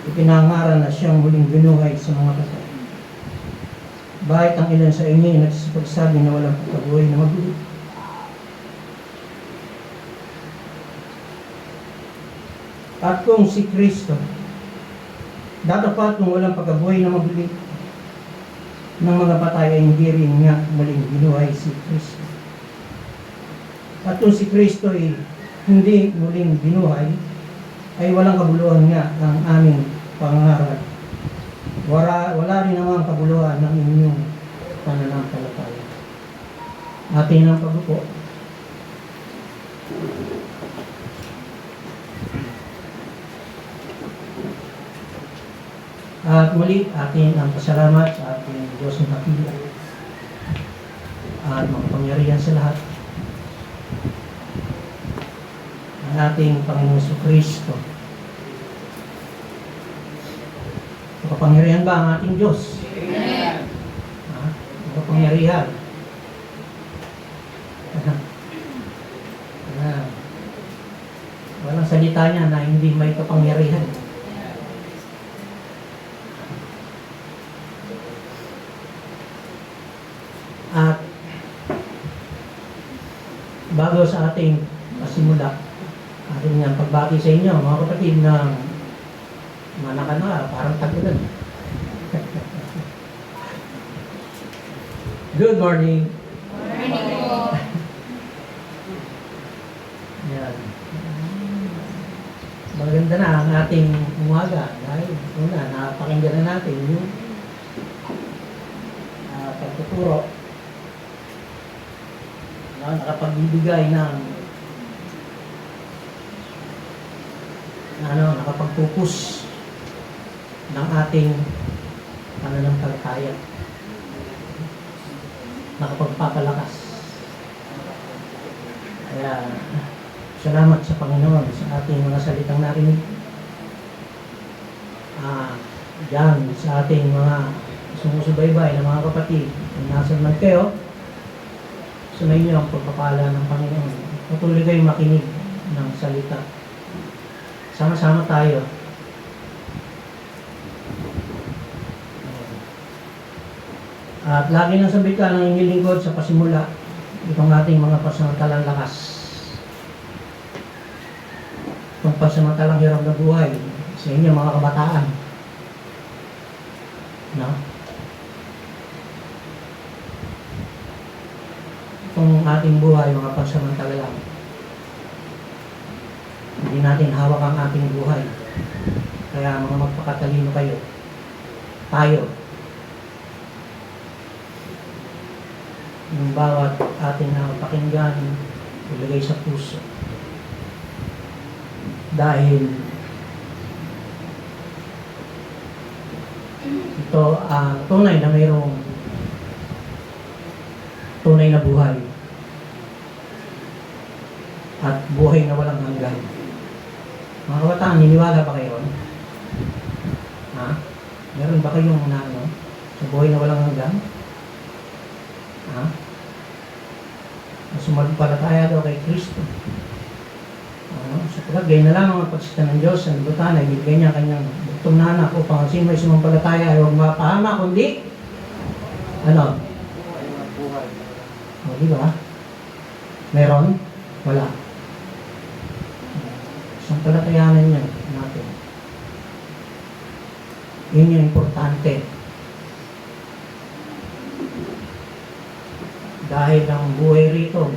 Ipinangaral na siyang muling binuhay sa mga patay. Bakit ang ilan sa inyo ay nagsisipagsabi na walang pagkabuhay na mabuli? At kung si Kristo, datapat kung walang pagkabuhay na mabuli ng mga patay ay hindi rin nga muling binuhay si Kristo. At kung si Kristo ay hindi muling binuhay, ay walang kabuluhan nga ang aming pangaral. Wala rin namang kabuluhan ng inyong pananampalataya. Atin ang pagbuko. At muli, atin ang pasalamat sa ating Diyos ng Kapila at makapangyarihan sa lahat. Ang ating Panginoon Jesucristo. Makapangyarihan ba ang ating Diyos? Amen. Makapangyarihan. Walang salita niya na hindi may kapangyarihan. At bago sa ating pasimula, ating nga pagbati sa inyo, mga kapatid, na manakan na, parang tagulan. Good morning. Morning po. Yan. Maganda na ang ating umaga dahil una, napakinggan na natin yung pagtuturo na nakapagbibigay ng nakapagpupus ng ating pananampalataya, nakapagpapalakas. Kaya salamat sa Panginoon sa ating mga salitang narinig. Diyan sa ating mga sumusubaybay na mga kapatid, kung nasan man kayo, sunayin niyo ang pagpapala ng Panginoon. Patuloy kayong makinig ng salita. Sama-sama tayo. At lagi nang sabit ka ng inyong lingkod sa pasimula itong ating mga pasamantalang lakas. Itong pasamantalang hirap na buhay sa inyo mga kabataan. No? Itong ating buhay, mga pansamantala lang. Hindi natin hawak ang ating buhay. Kaya mga magpakatalino kayo. Tayo. Yung bawat ating pakinggan, ilagay sa puso. Dahil ito ang tunay na mayroong tunay na buhay at buhay na walang hanggan. Mga kabataan, niniwala ba kayo? Ha? Meron ba kayong sa buhay na walang hanggan? Ha? Sumampalataya daw kay Kristo. Sapagkat gayon na lamang ang pagsita ng Diyos sa lubutan ay bibigyan niya kanyang bugtong na anak upang sino may sumampalataya ay huwag mapahama kundi o, di ba? Meron? Wala. Sampalatayanan niya natin. Yun yung importante. Dahil ang buhay rito,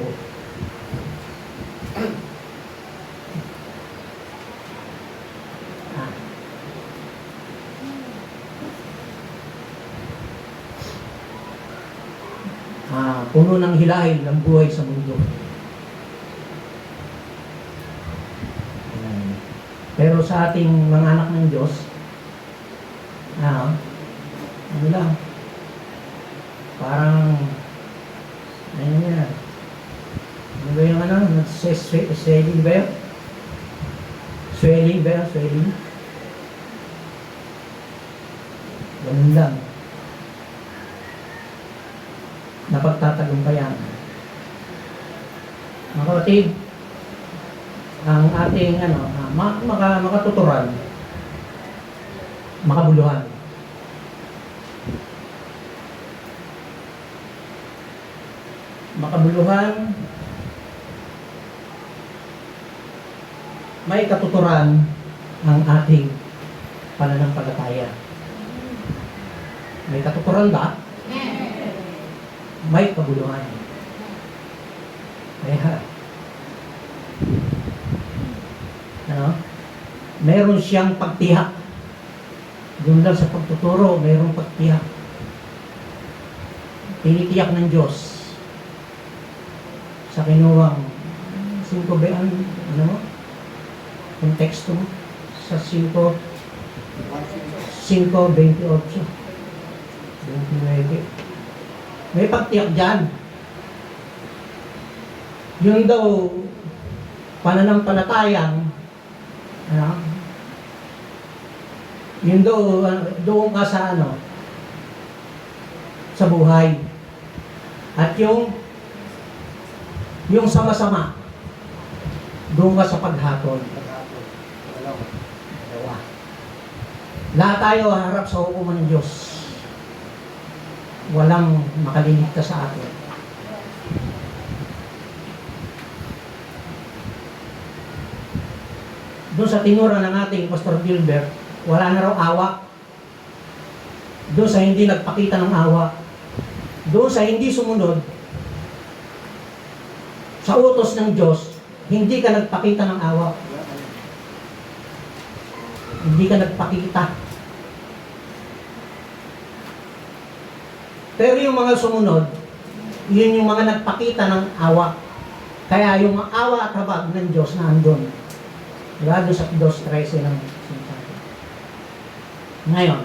puno ng hilahil ng buhay sa mundo. Pero sa ating mga anak ng Diyos, ano lang, parang, ano yan, ano ba yung swelling ba yun? Swelling ba yun? Swelling? Ganun lang. Napagtatagumpayan. Mga kapatid, ang ating makatuturan, makabuluhan. Makabuluhan, may katuturan ang ating pananampalataya. May katuturan ba? May kabuluhan. Kaya, ano? Meron siyang pagtihak. Doon lang sa pagtuturo, mayroong pagtihak. Tinitiyak ng Diyos sa kinuwang 5 bean, ano mo? Konteksto mo? Sa 5:28. 29. May pagtiyak dyan. Yun daw, pananampalatayang, ano? Yun daw, doon ka sa ano? Sa buhay. At yung sama-sama, doon ka sa paghatol. Dalawa. Lahat tayo harap sa hukuman ng Diyos. Walang makaliligtas sa atin. Doon sa tinura ng ating Pastor Gilbert, wala na raw awa. Doon sa hindi nagpakita ng awa. Doon sa hindi sumunod sa utos ng Diyos, hindi ka nagpakita ng awa. Hindi ka nagpakita. Pero yung mga sumunod, yun yung mga nagpakita ng awa. Kaya yung awa at habag ng Diyos na andun. Diba? Doon sa 2:13 ng sinasabi. Ngayon,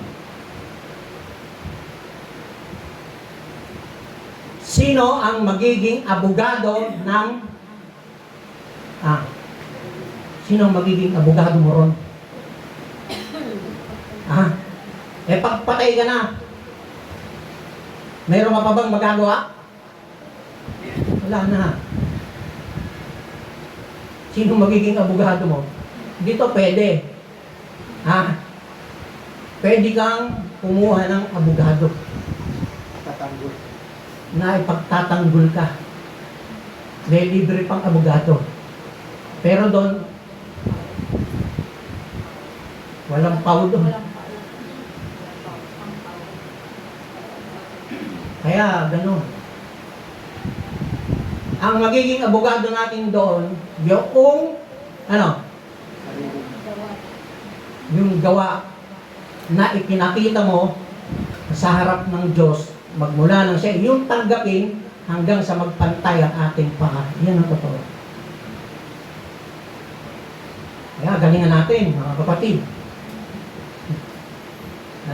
sino ang magiging abogado ng sino ang magiging abogado mo ron? Pagpatay ka na, mayroon ka pa bang magagawa? Wala na. Sino magiging abogado mo? Dito pwede. Pwede kang kumuha ng abogado. Tatanggol. Na ipagtatanggol ka. May libre pang abogado. Pero doon, walang pau doon. Kaya, ganun. Ang magiging abogado natin doon, yung gawa na ipinakita mo sa harap ng Diyos, magmula ng siya, yung tanggapin hanggang sa magpantay ang ating paa. Yan ang totoo. Kaya, galingan natin, mga kapatid.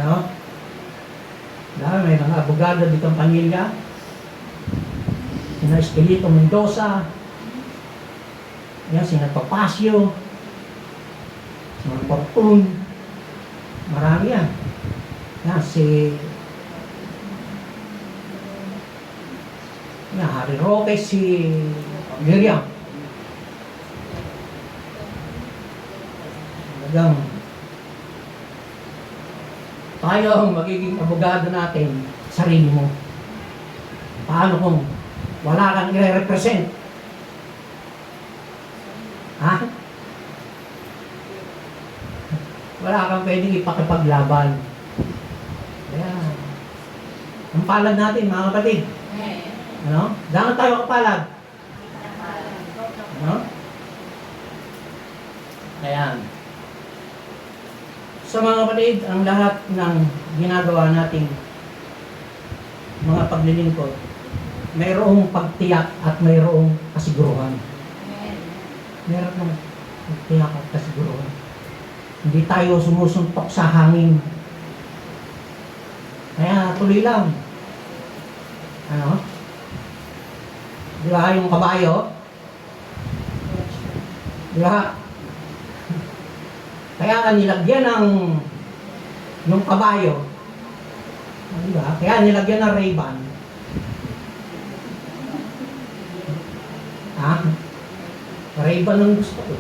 Ano? May mga abogado dito ang pamilya. Sina Estelito Mendoza. Yan, sina Topacio. Sina Fortun. Marami yan. Yan, Harry Roque, si Miriam. Talagang tayo ang magiging abogado natin, sarili mo. Paano kung wala kang i-represent? Wala kang pwedeng ipakipaglaban. Kaya, ang palad natin, mga kapatid. Ano? Gano'n tayo kapalad? Ano? Ayan. Sa mga kapatid, ang lahat ng ginagawa nating mga paglilingkod, mayroong pagtiyak at mayroong kasiguruhan. Mayroong pagtiyak at kasiguruhan. Hindi tayo sumusuntok sa hangin. Kaya tuloy lang. Ano? Di ba yung kabayo? Di ba? Kaya nilagyan ng yung kabayo. Di ba? Kaya nilagyan ng Ray-Ban. Ray-Ban ang gusto ko.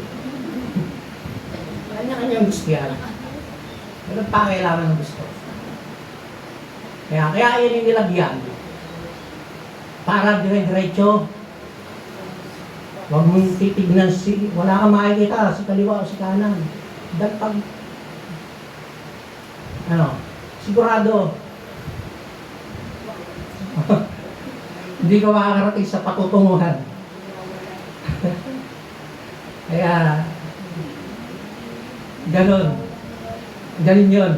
Kanya-kanyang gusto yan. Walang pakailangan ng gusto. Kaya yan yung nilagyan. Para dire-diretso. Huwag mong titignan wala kang makikita sa kaliwa o sa kanan. Dahil pag, sigurado, hindi ka makakarating sa patutunguhan. Kaya, ganun yun.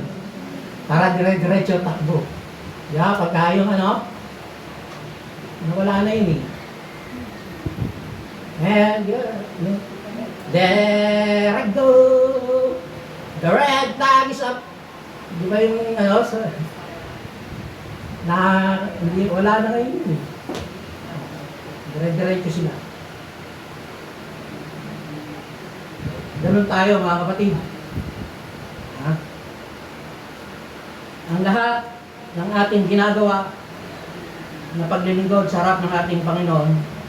Para dire-diretso takbo. Kaya pagka yung wala na yun eh. And there I go. The red flag is up. Di ba yung wala na ngayon yun eh. Dire-diretso sila. Ganun tayo mga kapatid. Ang lahat ng ating ginagawa na paglilingkod sa harap ng ating Panginoon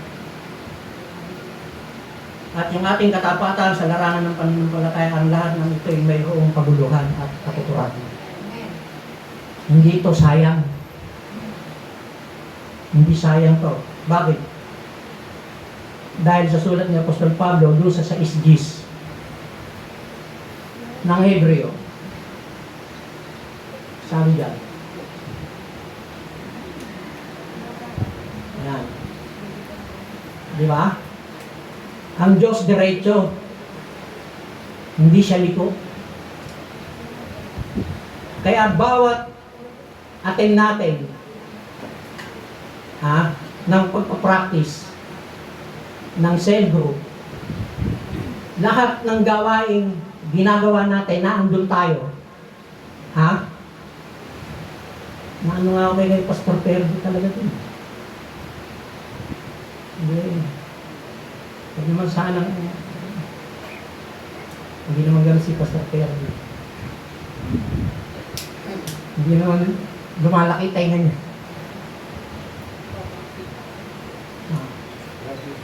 at yung ating katapatan sa larangan ng pananampalataya, ang lahat ng ito ay mayroong kabuluhan at katuturan. Hindi ito sayang. Hindi sayang to. Bakit? Dahil sa sulat ni Apostol Pablo doon sa 6 Gs ng Hebreo, sabi dyan, ayan, di ba? Ang Diyos diretso, hindi siya liko. Kaya bawat atin natin ng pagpapractice ng cell group, lahat ng gawaing ginagawa natin na andun tayo, na nga ako kay Pastor Perdo talaga din. Huwag naman sanang hindi naman gano'n si Pastor Perdo. Hindi naman lumalaki tayo niya.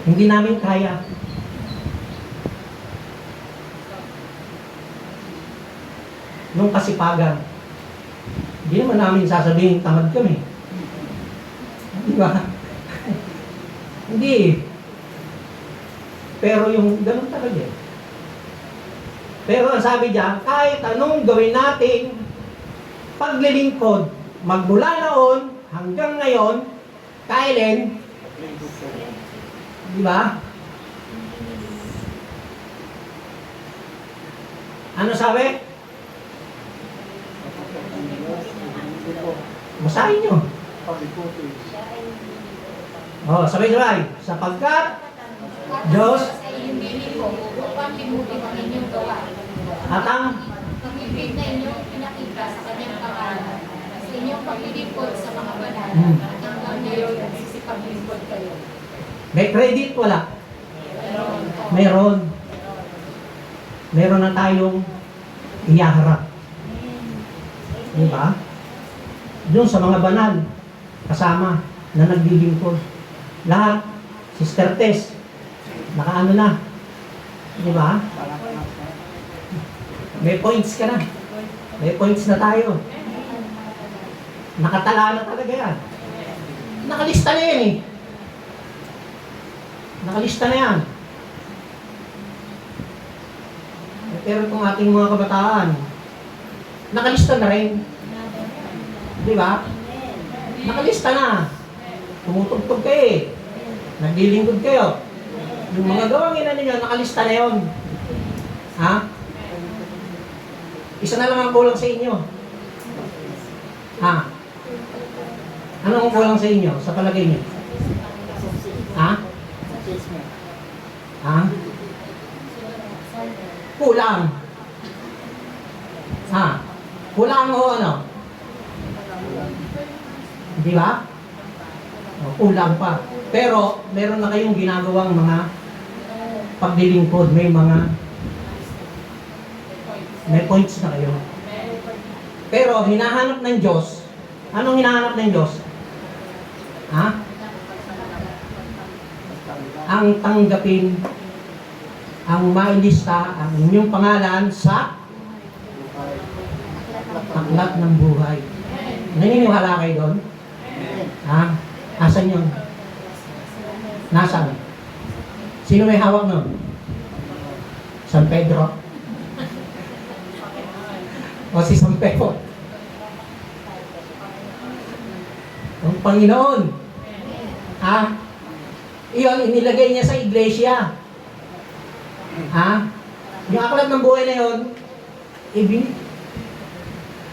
Hindi namin kaya. Nung kasipagan, hindi naman namin sasabihin tamad kami. Di ba? Hindi. Pero yung ganun talaga eh. Pero ang sabi diyan, kahit anong gawin nating paglilingkod, magmula noon hanggang ngayon, kailan? Di ba? Ano sabi? Basahin nyo. Sabay-sabay. Sapagkat Diyos sa inyong bilin ko upang limutin ang inyong gawa. at ang Pag-ibig na inyong pinakita sa kanyang pangalan, sa inyong paglilingkod sa mga banal, at hanggang ngayon nagsisipaglingkod kayo. may credit, wala. Meron. Meron na tayong iyaharap. Di ba? Doon sa mga banal, kasama na naglilingkod. Lahat, Sister Tess, nakaano na. Di ba? May points ka na. May points na tayo. Nakatala na talaga yan. Nakalista na yan eh. Nakalista na yan. Pero itong ating mga kabataan, nakalista na rin. Di ba? Nakalista na. Tumutugtog kayo eh. Naglilingkod kayo. Yung mga gawang ina ninyo, nakalista na yun. Isa na lang ang kulang sa inyo. Ano ang kulang sa inyo? Sa palagay niyo? Kulang. Kulang o ano? Di ba? Kulang pa. Pero, meron na kayong ginagawang mga paglilingkod. May points na kayo. Pero, hinahanap ng Diyos. Anong hinahanap ng Diyos? Ang tanggapin ang mailista ang inyong pangalan sa Buhay. aklat ng buhay. Naniniwala kayo doon? Ha? Asan yun? Nasaan? Sino may hawak nun? San Pedro? O si San Pedro? Ang Panginoon. Ha? Iyon, inilagay niya sa iglesia. Ha? Yung aklat ng buhay na yun,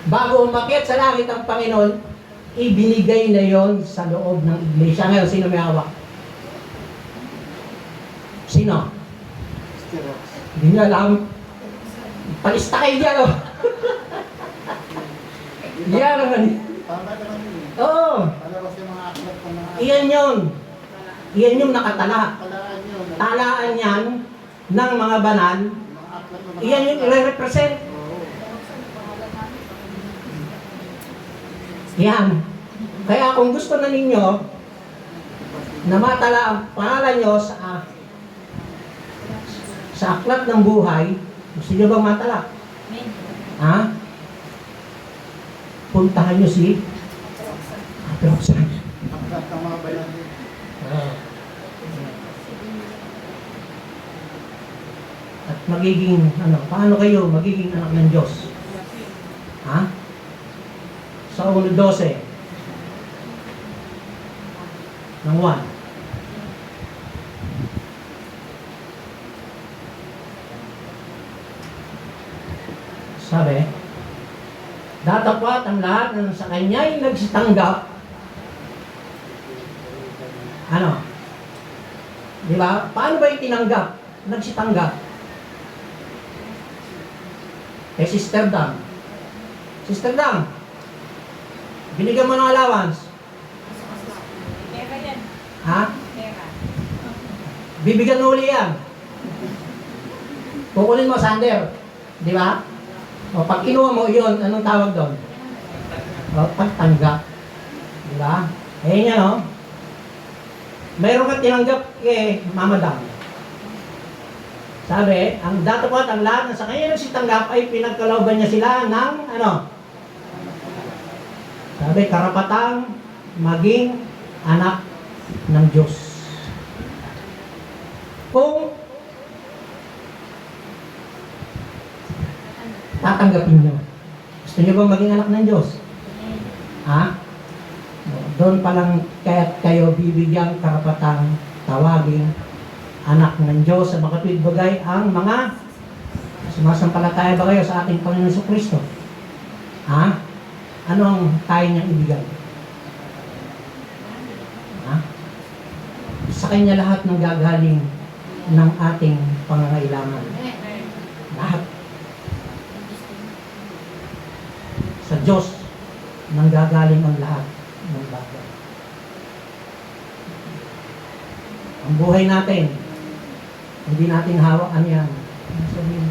bago umakyat sa langit ang Panginoon, ibinigay na yon sa loob ng iglesia. Ngayon, sino may hawak? Sino? Xerox. Hindi nyo alam. Palista kayo dyan, oh. Yan naman. Tama naman yun. Oo. Palabas yung mga aklat ng mga... Iyan yun. Iyan yung nakatala. Talaan yun. Talaan yan ng mga banal. Mga aklat ng mga... Iyan yung i-represent. Oo. Yan. Kaya kung gusto na ninyo na matala ang pangalan nyo sa aklat ng buhay, gusto nyo bang matala? Ha? Puntahan nyo si Ate Roxanne. Aklat ng mga bayan yun. At magiging, paano kayo magiging anak ng Diyos? Ha? Sa 1:12 ng 1. Sabi, datapwat ang lahat ng sa kanya'y nagsitanggap. Ano? Di ba? Paano ba yung tinanggap? Nagsitanggap. Sister Dang. Sister Dang, binigyan mo ng allowance. Pera yan. Ha? Pera. Bibigyan mo uli yan. Kukunin mo, Sander. Di ba? O, pag kinuha mo yun, anong tawag doon? O, pagtanggap. Di ba? Eh, yan, o. Mayroon kang tinanggap kay Mama Dang. Sabi, ang datapwat ang lahat na sa kanya nagsitanggap ay pinagkalooban niya sila ng, sabi, karapatang maging anak ng Diyos. Kung tatanggapin nyo. Gusto nyo ba maging anak ng Diyos? Ha? Doon pa lang kayo bibigyan karapatang tawagin anak ng Diyos sa makatuwid bagay ang mga sumasampalataya ba kayo sa ating Panginoon Jesucristo? Ha? Ano ang kaya niyang ibigay? Ha? Sa Kanya lahat ng gagaling ng ating pangangailangan. Lahat. Sa Diyos nang gagaling ang lahat ng bagay. Ang buhay natin, hindi natin hawakan yan. Sabihin,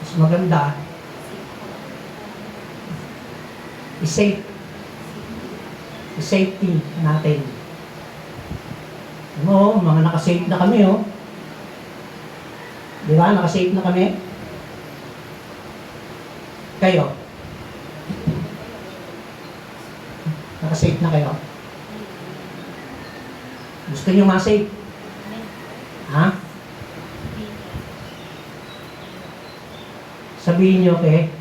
mas maganda, i-safety natin. Ano, mga nakasafe na kami, oh. Di ba? Nakasafe na kami. Kayo. Nakasafe na kayo. Gusto nyo ma-safe? Ha? Sabihin nyo kay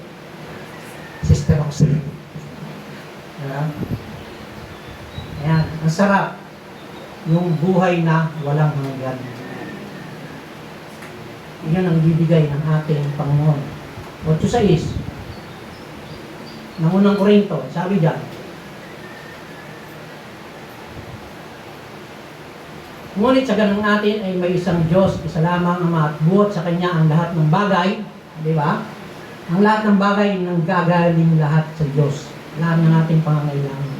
Sister Roxanne. Ayan, ang sarap. Yung buhay na walang hanggan. Yan ang bibigay ng ating Panginoon. 8:6 ng unang Korinto, sabi dyan, ngunit sa ganang natin ay may isang Diyos, isa lamang ang maatbuot sa Kanya ang lahat ng bagay. Di ba? Ang lahat ng bagay nang gagaling lahat sa Diyos. Lahat ng ating pangangailangan.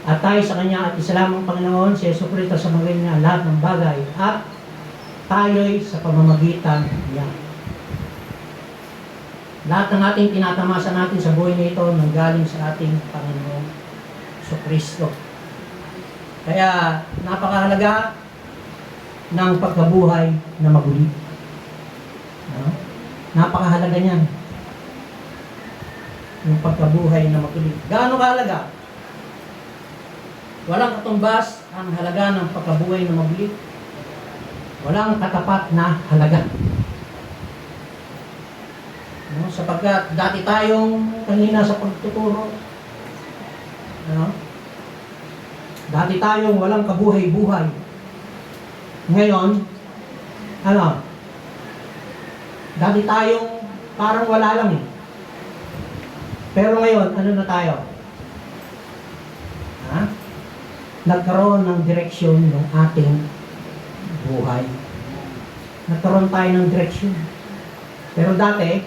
At tayo sa Kanya at isa lamang Panginoon, si Jesucristo sa mga niya lahat ng bagay. At tayo'y sa pamamagitan niya. Lahat ng ating tinatamasa natin sa buhay nito nanggaling sa ating Panginoon Jesucristo. Kaya napakahalaga ng pagkabuhay na maguli. No? Napakahalaga niyan. Yung pagkabuhay na maguli. Gaano kahalaga? Walang katumbas ang halaga ng pagkabuhay na maguli. Walang katapat na halaga. No? Sapagkat dati tayong kanina sa pagtuturo, ano? Dati tayong walang kabuhay-buhay. Ngayon, ano? Dati tayong parang wala lang eh. Pero ngayon, ano na tayo? Ha? Nagkaroon ng direksyon ng ating buhay. Nagkaroon tayo ng direksyon. Pero dati,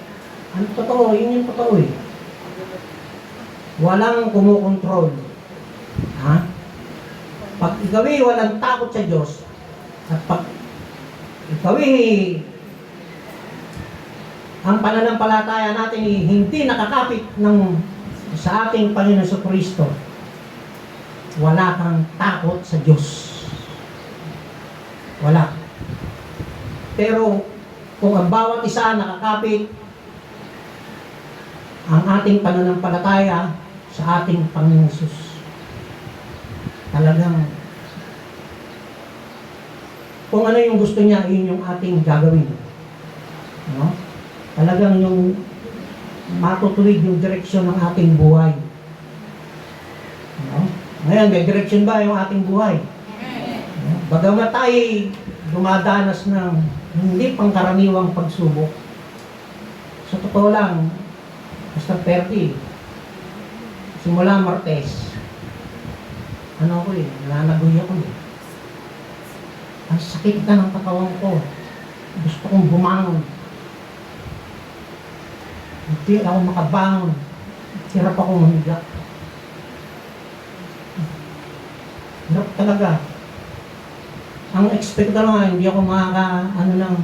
ano totoo? Yun yung totoo eh. Walang kumukontrol. Ha? Pag ikaw ay walang takot sa Diyos, at pag ikaw ay ang pananampalataya natin ay hindi nakakapit sa ating Panginoon Jesucristo, wala kang takot sa Diyos. Wala. Pero kung ang bawat isa nakakapit ang ating pananampalataya sa ating Panginoon Jesus, talagang kung ano yung gusto niya, yun yung ating gagawin. No? Talagang yung matutuwid yung direksyon ng ating buhay. No? Ngayon, may direksyon ba yung ating buhay? No? Bagamat tayo dumadanas ng hindi pangkaraniwang pagsubok, sa totoo lang, basta 30, simula Martes, ano ko eh, nalalagoy ako eh. Ang sakit na ng katawan ko. Gusto kong bumangon. Hindi ako makabangon. Hirap akong humiga. Hirap talaga. Ang expect ko lang, hindi ako ng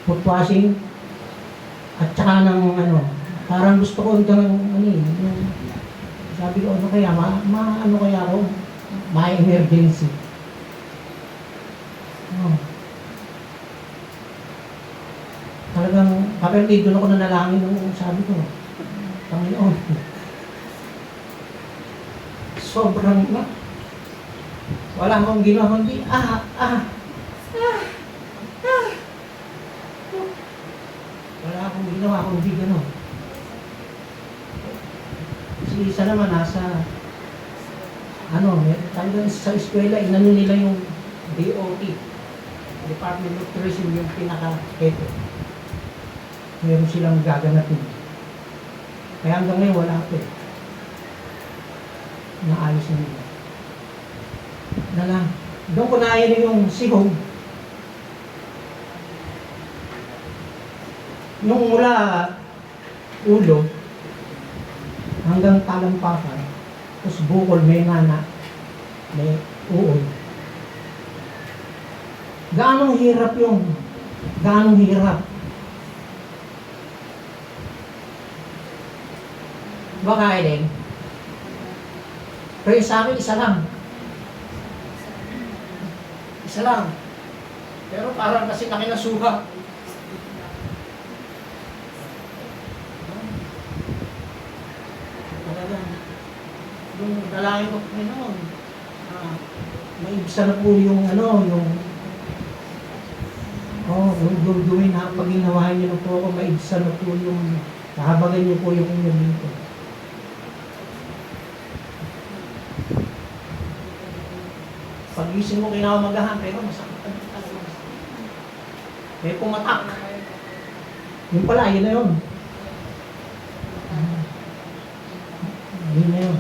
foot washing at saka ng parang gusto ko sabi ko, ano kaya, ano kaya ako, may emergency. Talagang, kapag doon ako nanalangin nung sabi ko, Panginoon, sobrang wala akong ginawa kundi wala akong ginawa kundi gano'n. Si isa naman nasa talagang sa eskwela inano nila yung DOT, Department of Tourism, yung pinaka-heto. Meron silang gaganapin. Kaya hanggang ngayon wala ito eh. Naayos na nila. Doon ko naayon yung sihog. Yung mula ulo hanggang talampakan, tapos bukol, may nana, may uod. Gaano hirap yung? Gaano hirap? Baka din. Pero sa akin, isa lang. Isa lang. Pero parang kasi nakinasuha. Talagang, yung dalangin ko, Panginoon, maibsa na po yung yung gawin na pag ginawahan niyo na po ako, maibsa na po yung, kahabagan niyo po yung inyong dito. Pag-ising mo kinamagahan, pero masakit talaga. May pumatak. Yung pala, yun na yun. Yun na yun.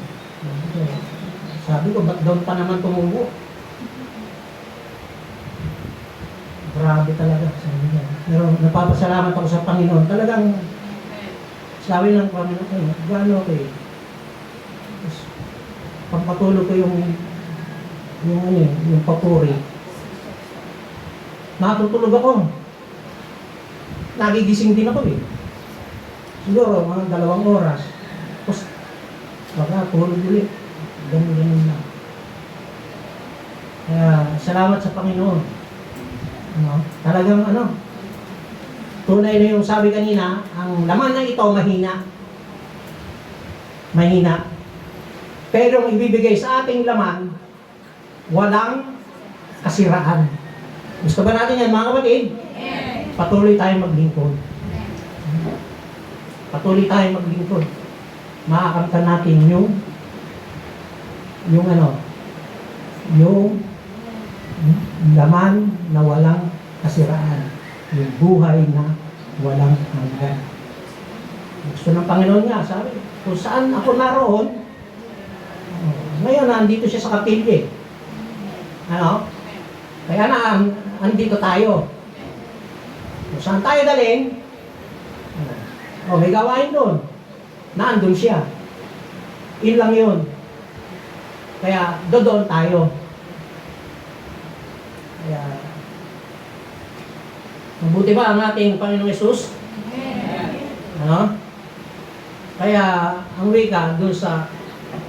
Sabi ko, ba't doon pa naman tumubo? Grabe talaga. Sabi niya. Pero napapasalamat ako sa Panginoon. Talagang, sabi ng Panginoon, gano'n ko eh. Tapos, pampatulog ko yung papuri. Natutulog ako. Nagigising din ako eh. Siguro, mga 2 oras. Tapos, baka tulog ulit. Ganun lang. Kaya salamat sa Panginoon. Talagang tunay na yung sabi kanina, ang laman na ito mahina. Mahina. Pero ang ibibigay sa ating laman, walang kasiraan. Gusto ba natin yan, mga kapatid? Patuloy tayong maglingkod. Patuloy tayong maglingkod. Makakamtan natin yung laman na walang kasiraan. Yung buhay na walang hanggan. Gusto ng Panginoon nga, sabi, kung saan ako naroon, ngayon nandito siya sa kapilye. Kaya andito tayo. Kung saan tayo dalhin, may gawain doon. Naandun siya. Yun lang yun. Kaya doon tayo. Kaya mabuti ba ang ating Panginoong Yesus? Kaya ang wika doon sa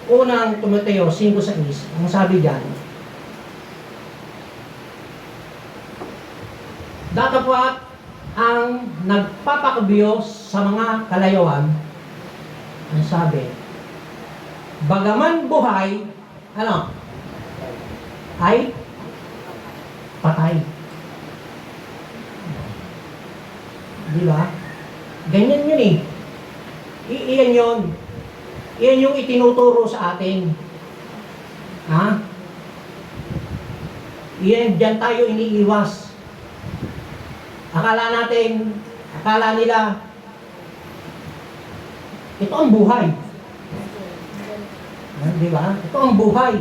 unang Timoteo 5:6, ang sabi diyan, datapwat ang nagpapakabiyos sa mga kalayawan, ang sabi, bagaman buhay, ay patay. Di ba? Ganyan yun eh. Iyan yun. Iyan yung itinuturo sa atin. Iyan, dyan tayo iniiwas. Akala nila, ito ang buhay. Di ba? Ito ang buhay.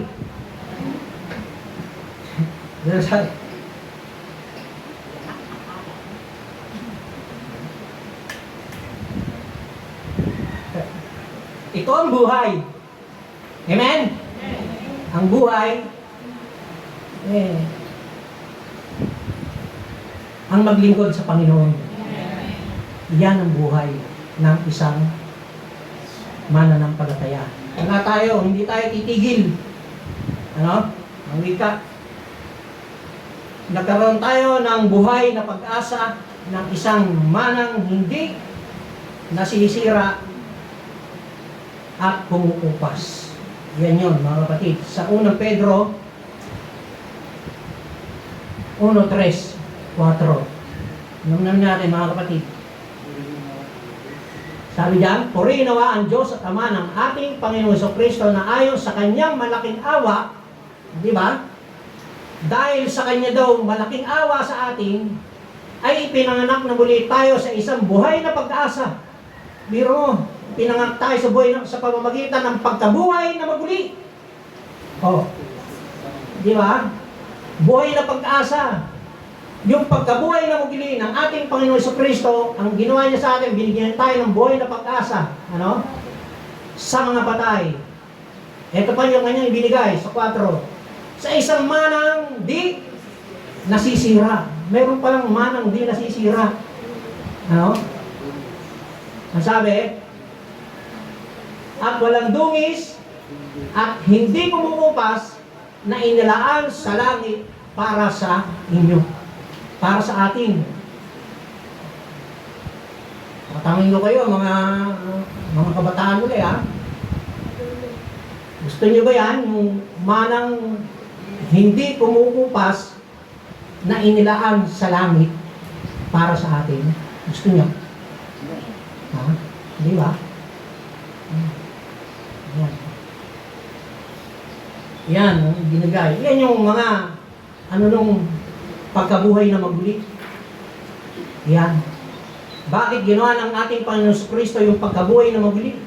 Ito ang buhay. Amen? Ang buhay, ang maglingkod sa Panginoon. Yan ang buhay ng isang mananampalataya. Hindi tayo titigil. Ang wika. Nagkaroon tayo ng buhay na pag-asa ng isang manang hindi nasisira at pumupupas. Yan yun, mga kapatid. Sa unang Pedro 1:3-4. Naman natin, mga kapatid. Sabi diyan, purihin nawa ang Diyos at Ama ng ating Panginoong Jesucristo na ayon sa kanyang malaking awa, di ba? Dahil sa kanya daw malaking awa sa atin, ay ipinanganak na muli tayo sa isang buhay na pag-asa. Biro mo, pinanganak tayo sa buhay sa pamamagitan ng pagkabuhay na maguli. Di ba? Buhay na pag-asa. Yung pagkabuhay na maguli ng ating Panginoon Jesucristo, ang ginawa niya sa atin, binigyan tayo ng buhay na pag-asa. Sa mga patay. Ito pa yung kanyang ibinigay sa 4. Sa isang manang di nasisira. Meron palang manang di nasisira. Ang sabi, at walang dungis at hindi kumukupas na inilaan sa langit para sa inyo. Para sa atin. Tatangin ko kayo, mga kabataan ulit, Gusto niyo ba yan? Yung manang hindi kumukupas na inilaan sa langit para sa atin. Gusto niyo? Di ba? Yan, binigay. Yan yung mga nung pagkabuhay na maguli. Yan. Bakit ginawa ng ating Panginoon Kristo yung pagkabuhay na maguli?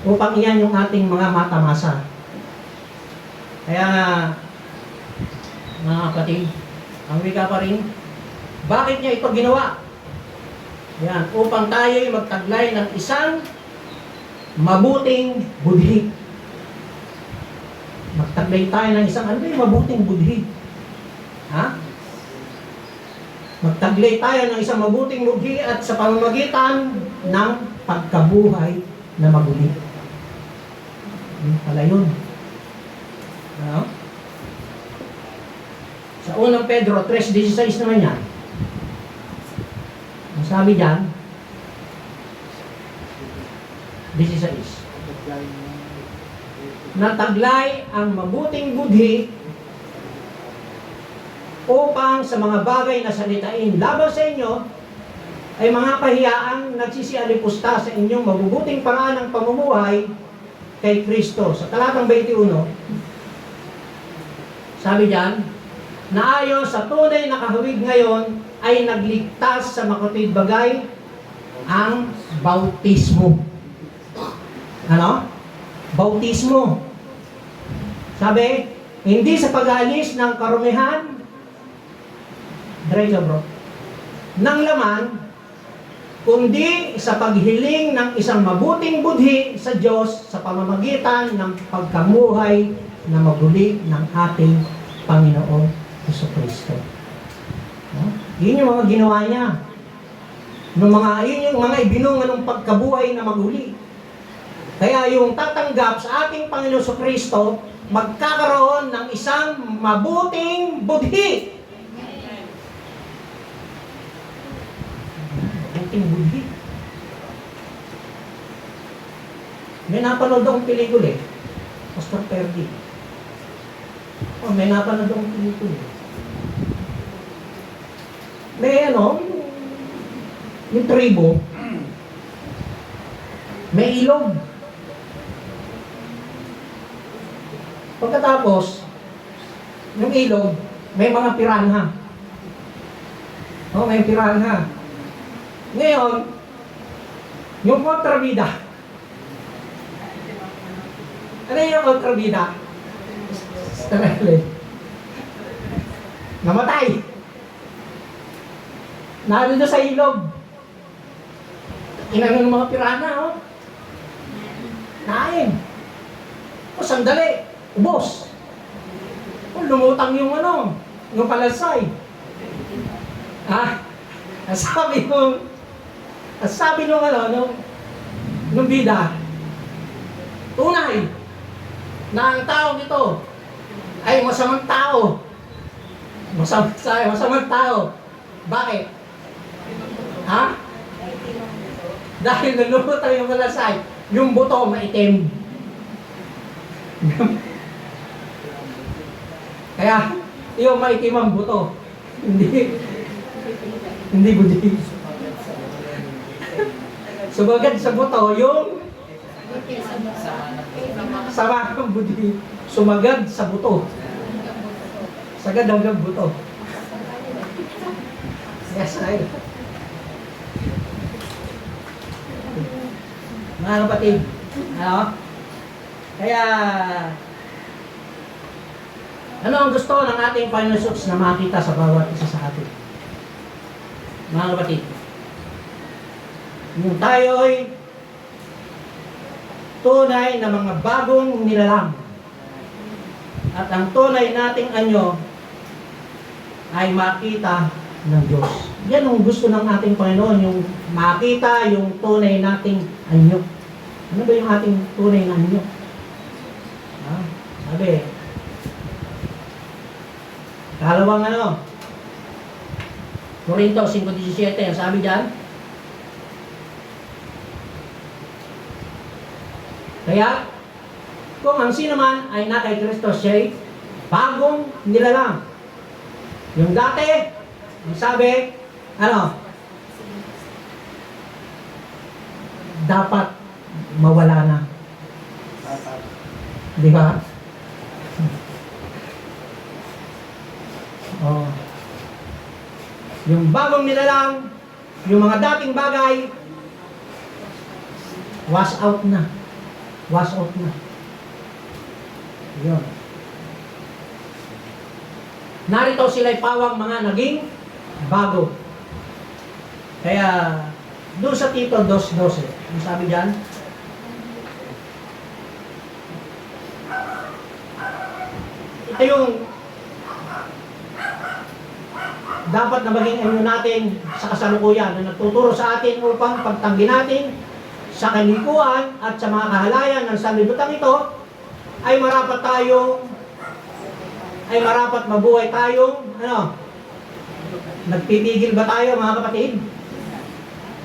Upang iyan yung ating mga matamasa. Kaya mga kapatid, ang wika pa rin, bakit niya ito ginawa? Yan, upang tayo'y magtaglay ng isang mabuting budhi. Magtaglay tayo ng isang mabuting budhi. Magtaglay tayo ng isang mabuting budhi at sa pamamagitan ng pagkabuhay na maguli. Yun pala yun. Sa unang Pedro 3:16 naman yan. Ang sabi dyan, 16. Nataglay ang mabuting budhi upang sa mga bagay na salitain laban sa inyo ay mga kahiyaang nagsisialipusta sa inyong mabubuting paraan ng pamumuhay kay Kristo. Sa talatang 21, sabi diyan, na ayon sa tunay na kahawig ngayon ay nagligtas sa makatwid bagay ang bautismo. Ano? Bautismo. Sabi, hindi sa pag-alis ng karumihan, diretso bro, ng laman, kundi sa paghiling ng isang mabuting budhi sa Diyos sa pamamagitan ng pagkamuhay na maguli ng ating Panginoon Jesucristo. No? Yun yung mga ginawa niya. Yun yung mga ibinungan ng pagkabuhay na maguli. Kaya yung tatanggap sa ating Panginoon Jesucristo, magkakaroon ng isang mabuting budhi. Mabuting budhi. May napanood akong pelikula eh. Pastor Perdi. May napanood akong pelikula eh. May yung tribo, may ilog. Pagkatapos, yung ilog, may mga piranha. May piranha. Ngayon, yung kontrabida. Ano yung kontrabida? Namatay. Narito sa ilog. Inano ng mga piranha, Nain. Sandali. Ubos. Lumutang yung yung palasay. Sabi nung bida, tunay na ang taong ito ay masamang tao. Masamang tao. Bakit? Dahil nalulutang yung palasay, yung buto maitim. Kaya, yung maitim ang buto. Hindi budhi. Sumagat sa buto, yung sama ng budhi. Sumagad sa buto. Sagad hanggang buto. Yes, ay. Mga kapatid, kaya, ano ang gusto ng ating Panginoon Jesus na makita sa bawat isa sa atin? Mga kapatid, yung tayo'y tunay na mga bagong nilalang. At ang tunay nating anyo ay makita ng Diyos. Yan ang gusto ng ating Panginoon, yung makita yung tunay nating anyo. Ano ba yung ating tunay na anyo? Sabi, kalawang Corinto 5:17, ang sabi dyan, kaya, kung ang sino man ay na kay Kristo, siya'y bagong nilalang. Yung dati, ang sabi, dapat mawala na. Di ba? Yung bagong nilalang, yung mga dating bagay, wash out na. Wash out na. Yun. Narito sila'y pawang mga naging bago. Kaya, doon sa Tito 2:12, ang sabi dyan, ito yung dapat na maging ano natin sa kasalukuyan na nagtuturo sa atin upang pagtanggi natin sa kalikuan at sa mga kahalayan ng sanlibutan ito ay marapat tayong ay marapat mabuhay tayong, ano, nagpipigil ba tayo mga kapatid?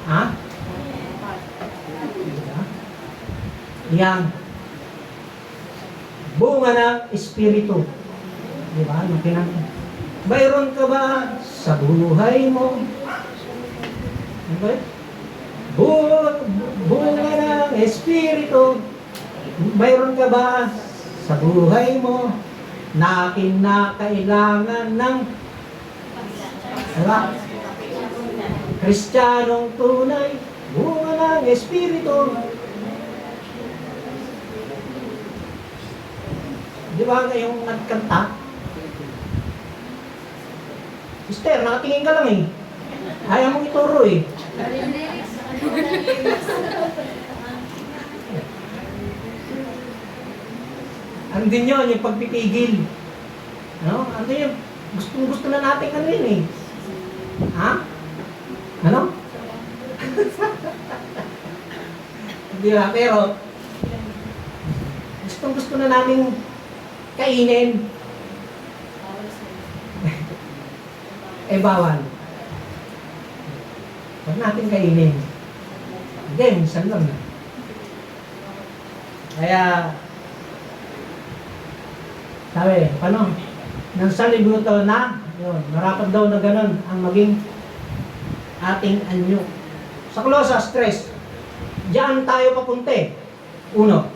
Ha? Yan. Bunga ng Espiritu. Di ba? Yung Mayroon ka ba sa buhay mo? Okay? Bunga ng Espiritu. Mayroon ka ba sa buhay mo na kinakailangan ng Kristiyanong tunay? Bunga ng Espiritu. Di ba kayong nagkanta? Mister, nakatingin ka lang eh. Ayaw mong ituro eh. Andun yun, yung pagpipigil. Ano? Andun yun. Gusto na natin ano yun eh. Ha? Ano? Hindi ba? Pero, gusto na natin kainin. Eh, bawal. Huwag natin kainin. Hindi, minsan lang. Kaya, sabi, paano? Nang salibuto na, yun, marapat daw na ganun ang maging ating anyo. Sa Colossus 3, diyan tayo papunte. Uno,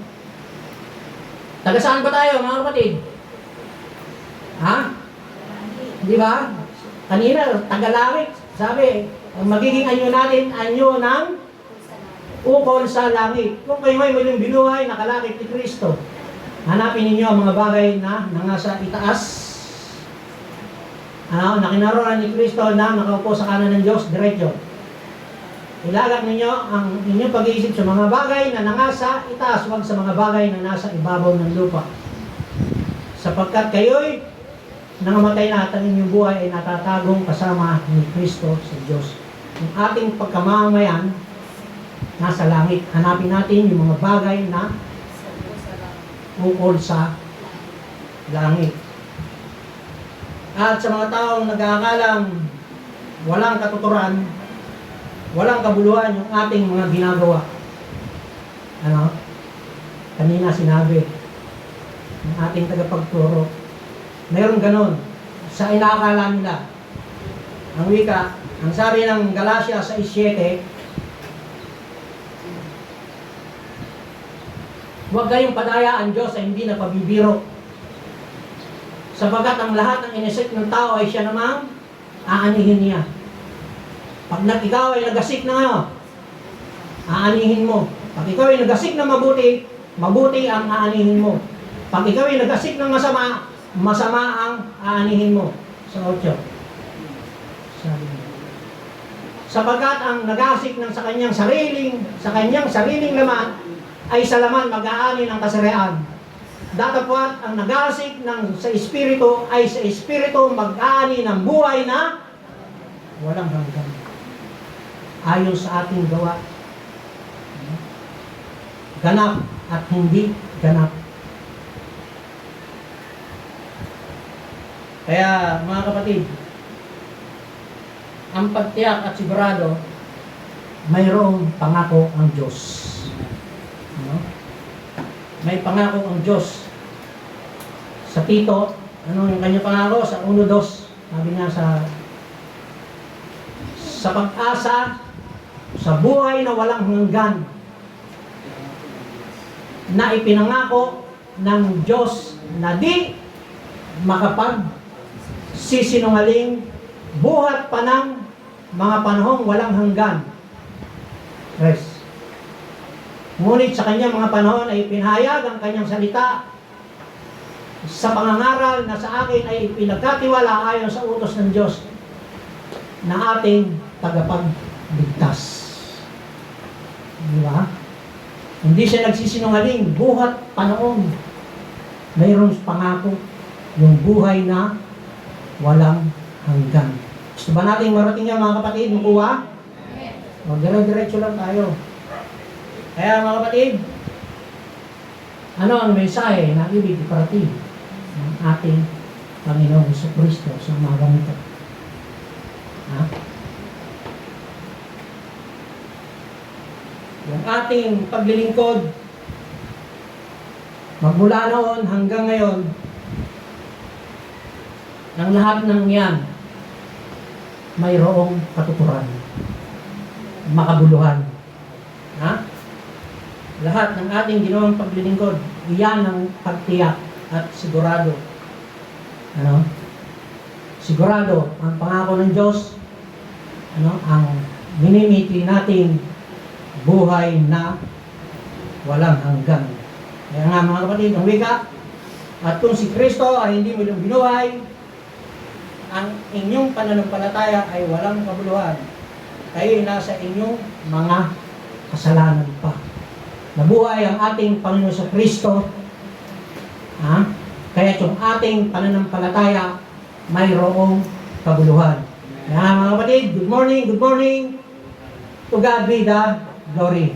taga saan ba tayo mga kapatid? Ha? Di ba? Kanina, taga-langit. Sabi, ang magiging anyo natin, anyo ng ukol sa langit. Kung kayo ay muling binuhay, nakalakit ni Kristo, hanapin ninyo ang mga bagay na nangasa itaas. Na kinaroon ni Kristo na nakaupo sa kanan ng Diyos, diretso. Ilagak ninyo ang inyong pag-iisip sa mga bagay na nangasa itaas, huwag sa mga bagay na nasa ibabaw ng lupa. Sapagkat kayo'y nangamatay na at ang inyong buhay ay natatagong kasama ni Kristo sa Diyos. Yung ating pagkamamayan nasa langit. Hanapin natin yung mga bagay na ukol sa langit. At sa mga taong nag-aakalang walang katuturan, walang kabuluhan yung ating mga ginagawa. Ano? Kanina sinabi ng ating tagapagturo, mayroong ganon sa inaakala nila. Ang wika, ang sabi ng Galatia 6:7, huwag kayong padaya ang Diyos ay hindi na pabibiro. Sapagat ang lahat ng inisip ng tao ay siya namang aanihin niya. Pag ikaw ay nagasik na ano, aanihin mo. Pag ikaw ay nagasik na mabuti, mabuti ang aanihin mo. Pag ikaw ay nagasik ng masama, masama ang aanihin mo. Sa 8. Sabi niya. Sapagat ang nagasik ng sa kanyang sariling laman, ay sa laman mag-aani ng kasarian. Datapwat ang nagasik ng sa Espiritu ay sa Espiritu mag-aani ng buhay na walang hanggan. Ayon sa ating gawa. Ganap at hindi ganap. Kaya mga kapatid, ang pagtiyak at sigurado, mayroong pangako ang Diyos. Ano? May pangako ang Diyos. Sa Tito, ano yung kanyang pangako? Sa 1:2, sabi niya sa pag-asa, sa buhay na walang hanggan, na ipinangako ng Diyos na di makapagsisinungaling buhat pa ng mga panahong walang hanggan. Rest. Ngunit sa kanyang mga panahon ay pinahayag ang kanyang salita sa pangangaral na sa akin ay pinagkatiwala ayon sa utos ng Diyos na ating tagapagligtas. Di ba? Hindi siya nagsisinungaling buhat panahon. Mayroong pangako yung buhay na walang hanggan. Gusto ba nating marating yan mga kapatid? Makuha? Dire-diretso lang tayo. Kaya mga kapatid, ano ang mensahe na ibig iparating ng ating Panginoong Jesucristo sa umagang ito. Ha? Yung ating paglilingkod, magmula noon hanggang ngayon, ng lahat ng yan, mayroong katuturan, makabuluhan. Ha? Lahat ng ating ginawang paglilingkod, iyan ang pagtiyak at sigurado. Ano? Sigurado ang pangako ng Diyos, ang minimiti nating buhay na walang hanggan. Kaya nga mga kapatid, ang wika, at kung si Kristo ay hindi mo binuhay, ang inyong pananampalataya ay walang kabuluhan. Kayo nasa inyong mga kasalanan pa. Nabuhay ang ating Panginoon sa Kristo. Kaya yung ating pananampalataya mayroong kabuluhan. Kaya mga kapatid, good morning, good morning. To God be the glory.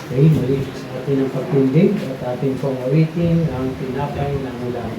Okay, muli sa atin ang pagtindig at atin pong awitin ang tinapay ng ulan.